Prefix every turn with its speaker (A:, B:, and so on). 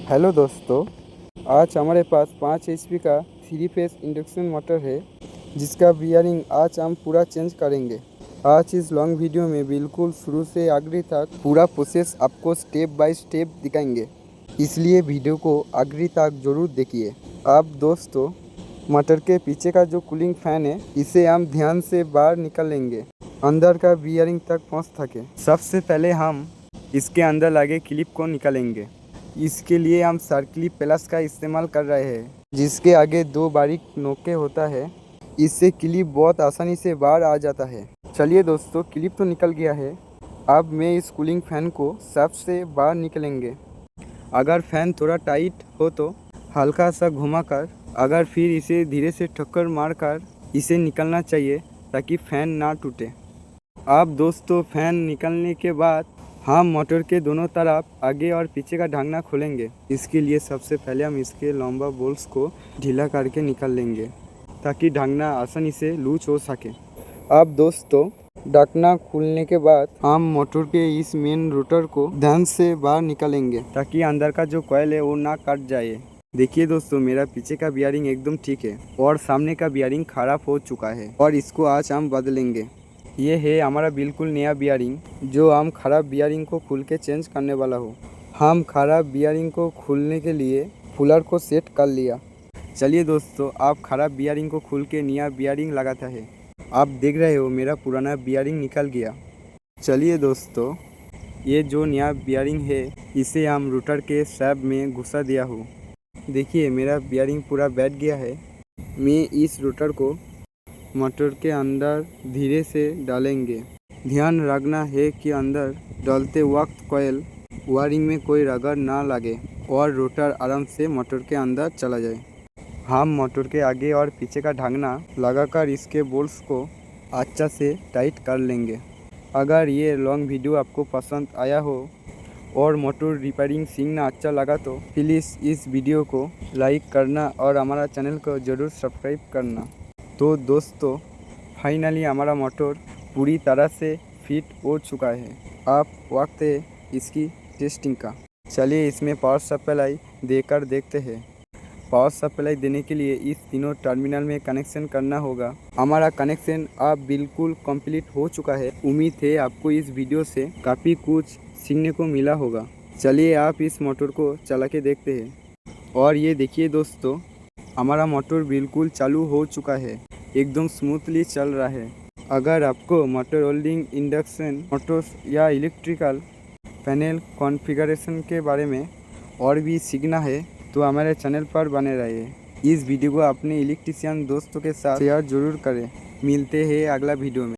A: Hello दोस्तों, आज हमारे पास 5 HP का 3 फेस इंडक्शन मोटर है जिसका बियरिंग आज हम पूरा चेंज करेंगे। आज इस लॉन्ग वीडियो में बिल्कुल शुरू से आखिरी तक पूरा प्रोसेस आपको स्टेप बाय स्टेप दिखाएंगे, इसलिए वीडियो को आखिरी तक ज़रूर देखिए। अब दोस्तों, मोटर के पीछे का जो कूलिंग फैन है इसे हम ध्यान से बाहर निकालेंगे, अंदर का बियरिंग तक पहुँच सके। सबसे पहले हम इसके अंदर लगे क्लिप को निकालेंगे। इसके लिए हम सर्कली प्लस का इस्तेमाल कर रहे हैं, जिसके आगे 2 बारीक नोके होता है। इससे क्लिप बहुत आसानी से बाहर आ जाता है। चलिए दोस्तों, क्लिप तो निकल गया है। अब मैं इस कूलिंग फैन को शाफ्ट से बाहर निकलेंगे। अगर फैन थोड़ा टाइट हो तो हल्का सा घुमाकर, अगर फिर इसे धीरे से ठक्कर मारकर इसे निकलना चाहिए ताकि फैन ना टूटे। अब दोस्तों, फैन निकलने के बाद हम मोटर के दोनों तरफ आगे और पीछे का ढकना खोलेंगे। इसके लिए सबसे पहले हम इसके लंबा बोल्ट्स को ढीला करके निकाल लेंगे ताकि ढकना आसानी से लूज हो सके। अब दोस्तों, ढकना खुलने के बाद हम मोटर के इस मेन रोटर को ध्यान से बाहर निकालेंगे ताकि अंदर का जो कॉइल है वो ना कट जाए। देखिए दोस्तों, मेरा पीछे का बियरिंग एकदम ठीक है और सामने का बियरिंग खराब हो चुका है और इसको आज हम बदलेंगे। ये है हमारा बिल्कुल नया बियरिंग, जो हम खराब बियरिंग को खुल के चेंज करने वाला हो। हम खराब बियरिंग को खोलने के लिए फुलर को सेट कर लिया। चलिए दोस्तों, आप खराब बियरिंग को खोल के नया बियरिंग लगाता है। आप देख रहे हो मेरा पुराना बियरिंग निकल गया। चलिए दोस्तों, ये जो नया बियरिंग है इसे हम रोटर के शैफ्ट में घुसा दिया हूँ। देखिए मेरा बियरिंग पूरा बैठ गया है। मैं इस रोटर को मोटर के अंदर धीरे से डालेंगे। ध्यान रखना है कि अंदर डालते वक्त कॉइल वायरिंग में कोई रगड़ ना लगे और रोटर आराम से मोटर के अंदर चला जाए। हम मोटर के आगे और पीछे का ढकना लगाकर इसके बोल्ट्स को अच्छा से टाइट कर लेंगे। अगर ये लॉन्ग वीडियो आपको पसंद आया हो और मोटर रिपेयरिंग सीखना अच्छा लगा तो प्लीज़ इस वीडियो को लाइक करना और हमारा चैनल को ज़रूर सब्सक्राइब करना। तो दोस्तों, फाइनली हमारा मोटर पूरी तरह से फिट हो चुका है। अब वक्त है इसकी टेस्टिंग का। चलिए इसमें पावर सप्लाई देकर देखते हैं। पावर सप्लाई देने के लिए इस तीनों टर्मिनल में कनेक्शन करना होगा। हमारा कनेक्शन अब बिल्कुल कंप्लीट हो चुका है। उम्मीद है आपको इस वीडियो से काफ़ी कुछ सीखने को मिला होगा। चलिए आप इस मोटर को चला के देखते हैं। और ये देखिए दोस्तों, हमारा मोटर बिल्कुल चालू हो चुका है, एकदम स्मूथली चल रहा है। अगर आपको मोटर होल्डिंग, इंडक्शन मोटर्स या इलेक्ट्रिकल पैनल कॉन्फ़िगरेशन के बारे में और भी सीखना है तो हमारे चैनल पर बने रहिए। इस वीडियो को अपने इलेक्ट्रीशियन दोस्तों के साथ शेयर ज़रूर करें। मिलते हैं अगला वीडियो में।